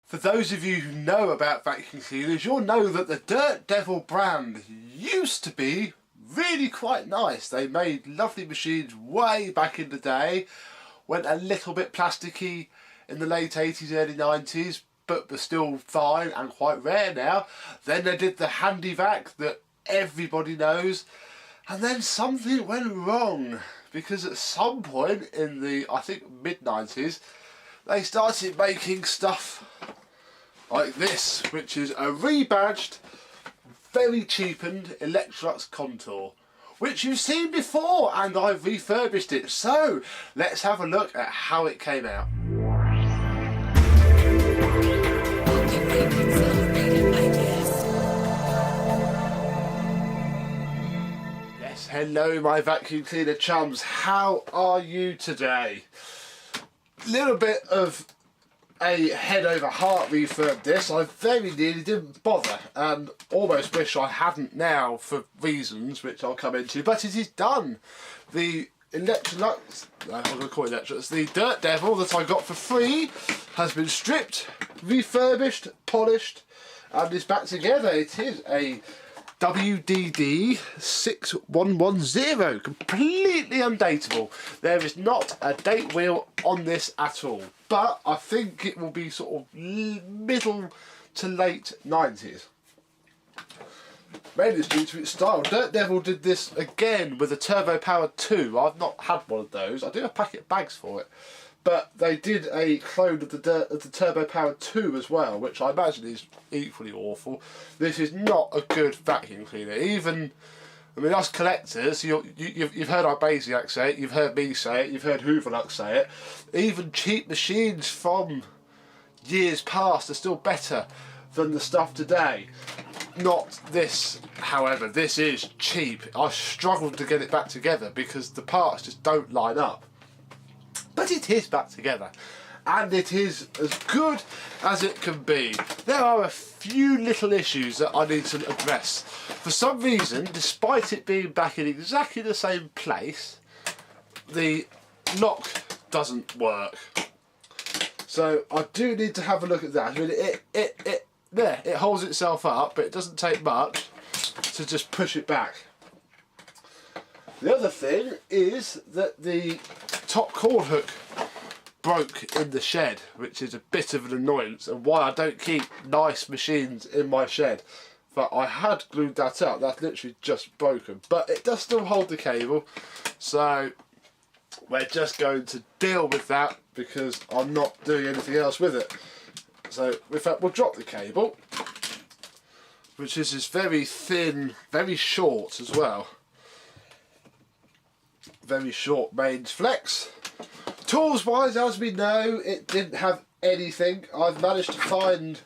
For those of you who know about vacuum cleaners, you'll know that the Dirt Devil brand used to be really quite nice. They made lovely machines way back in the day, went a little bit plasticky in the late 80s, early 90s, but were still fine and quite rare now. Then they did the Handy Vac that everybody knows, and then something went wrong, because at some point in the, I think, mid-90s, they started making stuff like this, which is a rebadged, very cheapened Electrolux Contour, which you've seen before, and I've refurbished it. So let's have a look at how it came out. Yes, hello my vacuum cleaner chums, how are you today? Little bit of a head over heart refurb this. I very nearly didn't bother and almost wish I hadn't now for reasons which I'll come into, but it is done. The Electrolux, I'm going to call it Electrolux, the Dirt Devil that I got for free has been stripped, refurbished, polished and is back together. It is a WDD6110, completely undateable. There is not a date wheel on this at all, but I think it will be sort of middle to late 90s. Mainly it's due to its style. Dirt Devil did this again with a Turbo Power 2. I've not had one of those. I do have packet bags for it. But they did a clone of the Turbo Power 2 as well, which I imagine is equally awful. This is not a good vacuum cleaner. Even, I mean, us collectors, you've heard our Basiac say it, you've heard me say it, you've heard Hooverlux say it. Even cheap machines from years past are still better than the stuff today. Not this, however. This is cheap. I struggled to get it back together because the parts just don't line up. But it is back together, and it is as good as it can be. There are a few little issues that I need to address. For some reason, despite it being back in exactly the same place, the lock doesn't work. So I do need to have a look at that. I mean, it holds itself up, but it doesn't take much to just push it back. The other thing is that the top cord hook broke in the shed, which is a bit of an annoyance and why I don't keep nice machines in my shed. But I had glued that up, that's literally just broken, but it does still hold the cable, so we're just going to deal with that because I'm not doing anything else with it. So in fact we'll drop the cable, which is this very thin, very short as well. Very short mains flex. Tools wise, as we know, it didn't have anything. I've managed to find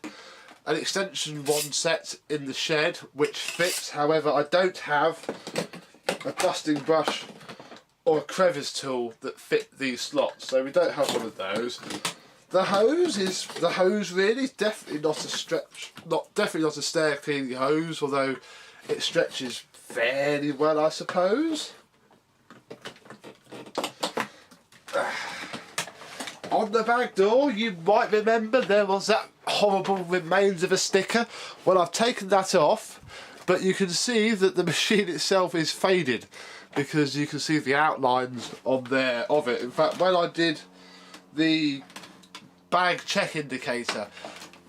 an extension one set in the shed which fits. However, I don't have a dusting brush or a crevice tool that fit these slots, so we don't have one of those. The hose is the hose really, definitely not a stretch, definitely not a stair cleaning hose, although it stretches fairly well, I suppose. On the back door, you might remember there was that horrible remains of a sticker. Well, I've taken that off, but you can see that the machine itself is faded because you can see the outlines on there of it. In fact, when I did the bag check indicator,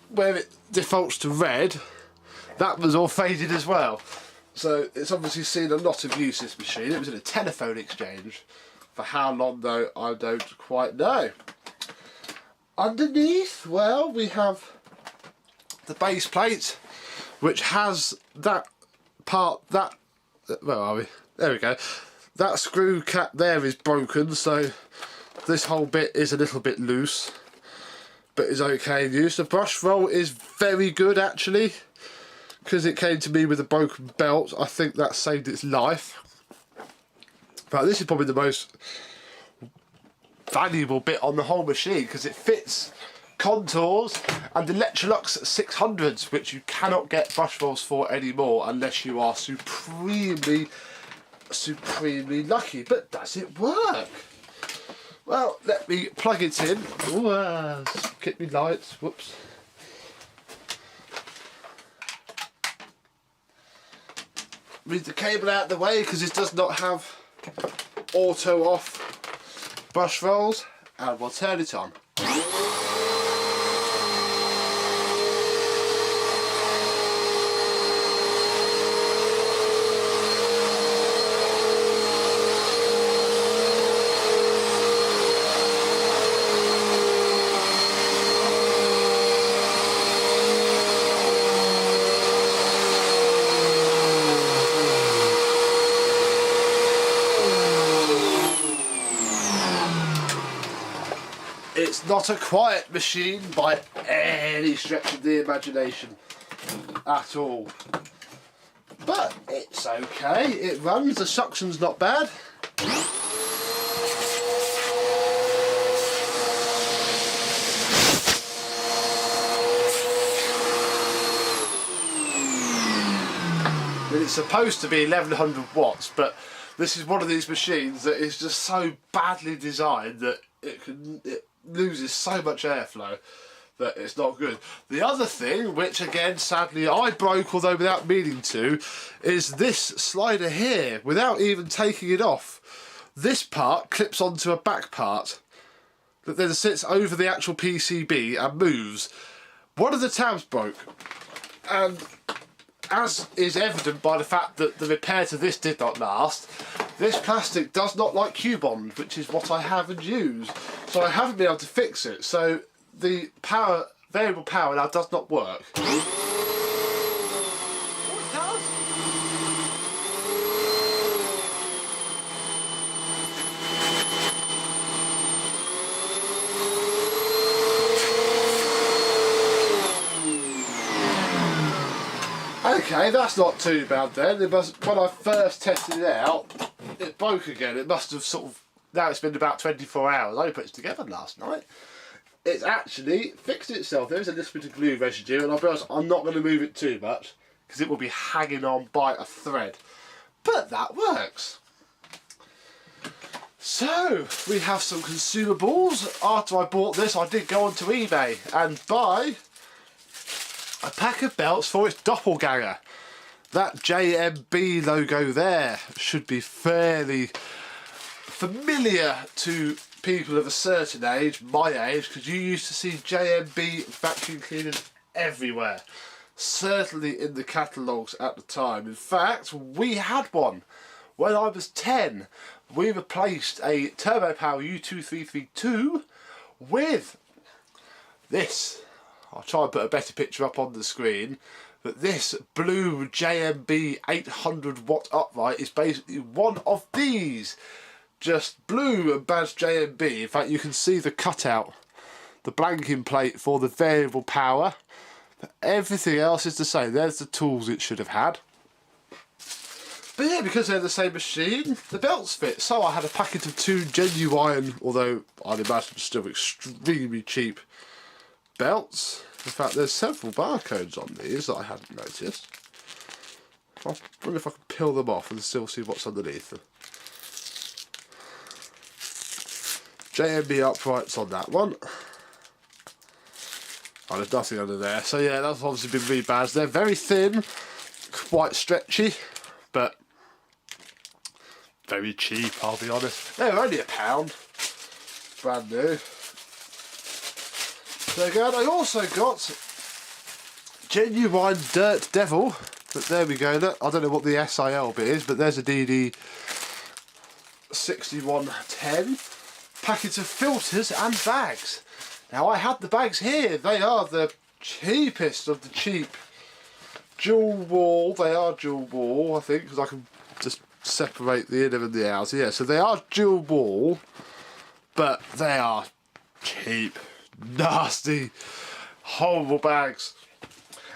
where it defaults to red, that was all faded as well. So it's obviously seen a lot of use, this machine. It was in a telephone exchange. For how long though, I don't quite know. Underneath, well, we have the base plate, which has that part, where are we? There we go. That screw cap there is broken, so this whole bit is a little bit loose, but is okay in use. The brush roll is very good actually, because it came to me with a broken belt. I think that saved its life. But this is probably the most valuable bit on the whole machine because it fits contours and Electrolux 600s, which you cannot get brush rolls for anymore unless you are supremely lucky. But does it work? Well, let me plug it in. Ooh, skip me lights, whoops. move the cable out of the way because it does not have auto off brush rolls, and we'll turn it on. It's not a quiet machine by any stretch of the imagination at all, but it's okay, it runs, the suction's not bad. It's supposed to be 1100 watts, but this is one of these machines that is just so badly designed that it loses so much airflow that it's not good. The other thing, which again sadly I broke, although without meaning to, is this slider here. Without even taking it off, this part clips onto a back part that then sits over the actual PCB and moves. One of the tabs broke, and as is evident by the fact that the repair to this did not last, this plastic does not like Q-bond, which is what I have and use. So I haven't been able to fix it. So the variable power now does not work. Okay, that's not too bad then. When I first tested it out, it broke again. It must have sort of, now it's been about 24 hours. I only put it together last night. It's actually fixed itself. There is a little bit of glue residue, and I'll be honest, I'm not going to move it too much because it will be hanging on by a thread. But that works. So, we have some consumables. After I bought this, I did go onto eBay and buy a pack of belts for its doppelganger. That JMB logo there should be fairly familiar to people of a certain age, my age, because you used to see JMB vacuum cleaners everywhere. Certainly in the catalogues at the time. In fact, we had one when I was 10. We replaced a Turbo Power U2332 with this. I'll try and put a better picture up on the screen, but this blue JMB 800 watt upright is basically one of these. Just blue and badged JMB. In fact, you can see the cutout, the blanking plate for the variable power. But everything else is the same. There's the tools it should have had. But yeah, because they're the same machine, the belts fit. So I had a packet of 2 genuine, although I'd imagine still extremely cheap, belts. In fact, there's several barcodes on these that I hadn't noticed. I wonder if I can peel them off and still see what's underneath them. JMB uprights on that one. Oh, there's nothing under there. So yeah, that's obviously been rebadged. They're very thin, quite stretchy, but very cheap, I'll be honest. They're only £1, brand new. There you go. And I also got genuine Dirt Devil, but there we go. Look, I don't know what the SIL bit is, but there's a WDD6110 packet of filters and bags. Now I had the bags here. They are the cheapest of the cheap. Dual wall. They are dual wall, I think, because I can just separate the inner and the outer. Yeah, so they are dual wall, but they are cheap. Nasty, horrible bags.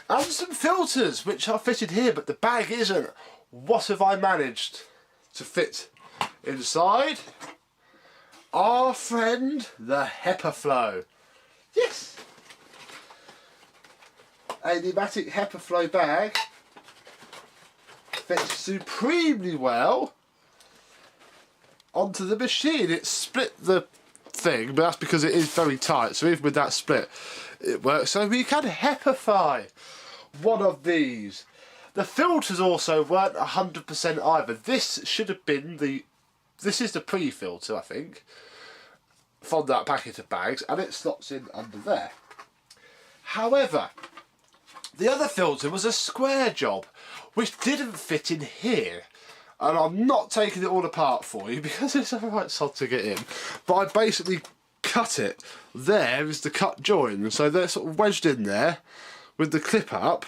And some filters which are fitted here, but the bag isn't. What have I managed to fit inside? Our friend, the HEPA Flow. Yes! A pneumatic HEPA Flow bag fits supremely well onto the machine. It split the thing, but that's because it is very tight, so even with that split it works. So we can HEPAfy one of these. The filters also weren't 100% either. This should have been this is the pre-filter, I think, from that packet of bags, and it slots in under there. However, the other filter was a square job, which didn't fit in here. And I'm not taking it all apart for you because it's a right sod to get in. But I basically cut it. There is the cut join. So they're sort of wedged in there with the clip up.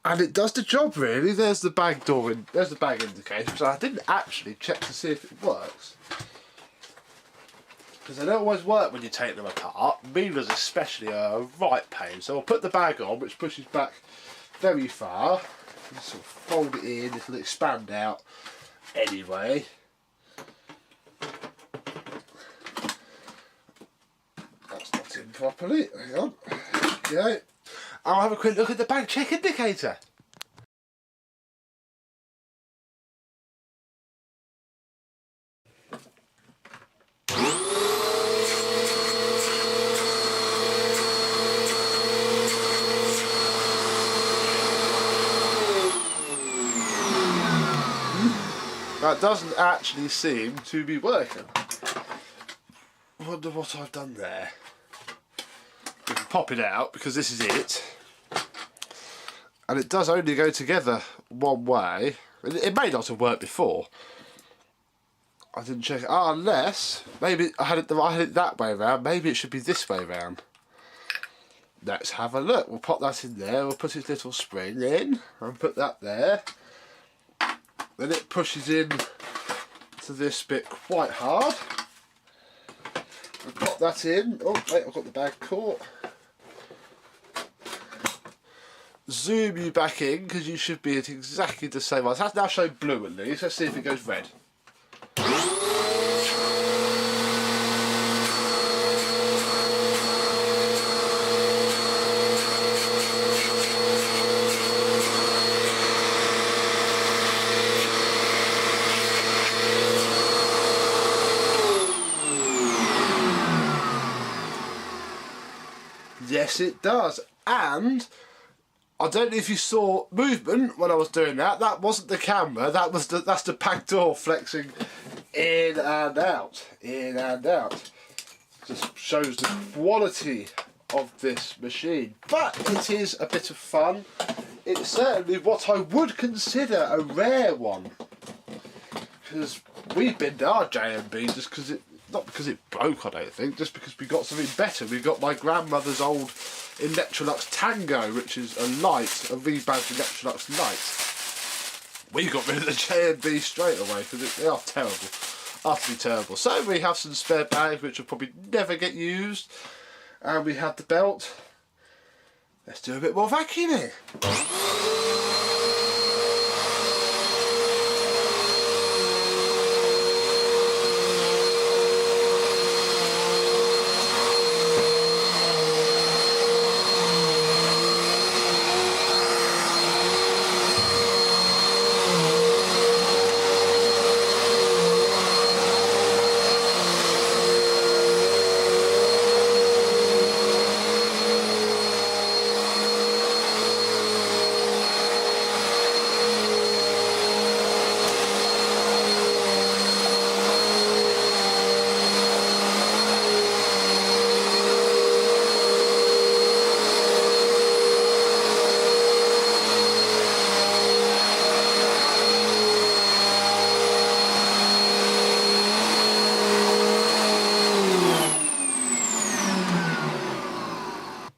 And it does the job really. There's the bag door, there's the bag indicator. So I didn't actually check to see if it works. Because they don't always work when you take them apart. Mila's especially a right pain. So I'll put the bag on, which pushes back very far. Just sort of fold it in, it'll expand out anyway. That's not in properly, hang on. Okay. I'll have a quick look at the bag check indicator. That doesn't actually seem to be working. Wonder what I've done there. We can pop it out because this is it. And it does only go together one way. It may not have worked before. I didn't check it. unless maybe I had it that way around. Maybe it should be this way around. Let's have a look. We'll pop that in there. We'll put its little spring in and put that there. Then it pushes in to this bit quite hard. I'll pop that in. Oh wait, I've got the bag caught. Zoom you back in because you should be at exactly the same. It has now shown blue at least. Let's see if it goes red. Yes, it does. And I don't know if you saw movement when I was doing that. That wasn't the camera. That's the back door flexing in and out, in and out. Just shows the quality of this machine. But it is a bit of fun. It's certainly what I would consider a rare one. Because we binned our JMB just because it. Not because it broke, I don't think, just because we got something better. We got my grandmother's old Electrolux Tango, which is a rebadged Electrolux Light. We got rid of the JMB straight away because they are terrible, utterly terrible. So we have some spare bags which will probably never get used, and we have the belt. Let's do a bit more vacuuming.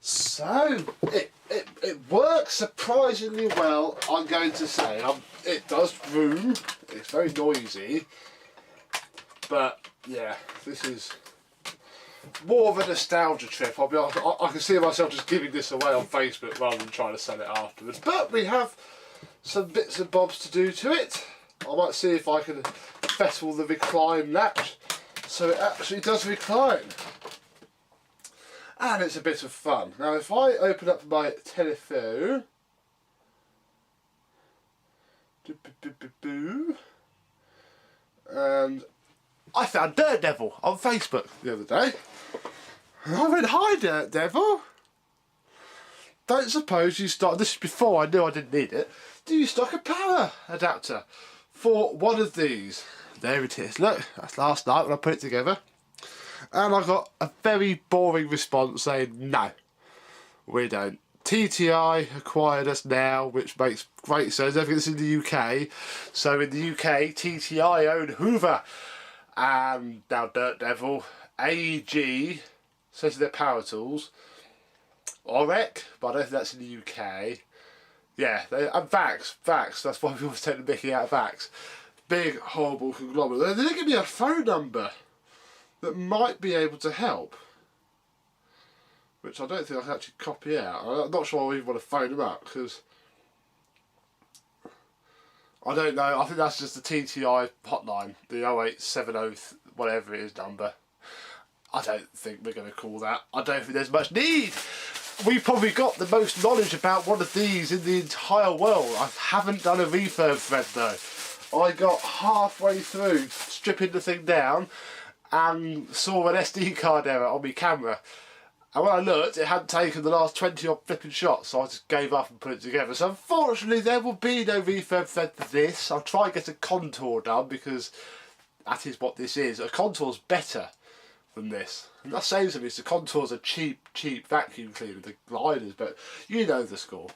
So, it works surprisingly well, I'm going to say. It does vroom, it's very noisy, but yeah, this is more of a nostalgia trip. I'll be honest, I can see myself just giving this away on Facebook rather than trying to sell it afterwards. But we have some bits and bobs to do to it. I might see if I can fettle the recline latch so it actually does recline. And it's a bit of fun. Now if I open up my telephone, and I found Dirt Devil on Facebook the other day. I went, hi Dirt Devil. don't suppose you stock, this is before I knew I didn't need it, do you stock a power adapter for one of these? There it is, look, that's last night when I put it together. And I got a very boring response saying, no, we don't. TTI acquired us now, which makes great sense. Everything's in the UK. So in the UK, TTI own Hoover. And now Dirt Devil, AG, says they're power tools. Orec, but I don't think that's in the UK. Yeah, and Vax, that's why we always take the mickey out of Vax. Big, horrible conglomerate. They didn't give me a phone number that might be able to help, which I don't think I can actually copy out. I'm not sure I even want to phone them up, because I don't know. I think that's just the TTI hotline, the 0870 whatever it is number. I don't think we're going to call that. I don't think there's much need. We've probably got the most knowledge about one of these in the entire world. I haven't done a refurb thread though. I got halfway through stripping the thing down and saw an SD card error on my camera. And when I looked, it hadn't taken the last 20 odd flipping shots, so I just gave up and put it together. So unfortunately, there will be no refurb thread for this. I'll try and get a contour done, because that is what this is. A contour's better than this. And that saves them, is the contours are cheap vacuum cleaner, the gliders, but you know the score.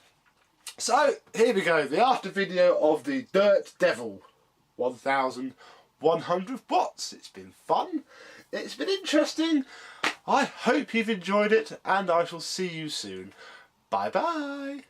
So, here we go, the after video of the Dirt Devil 1100 watts. It's been fun, it's been interesting. I hope you've enjoyed it, and I shall see you soon. Bye bye.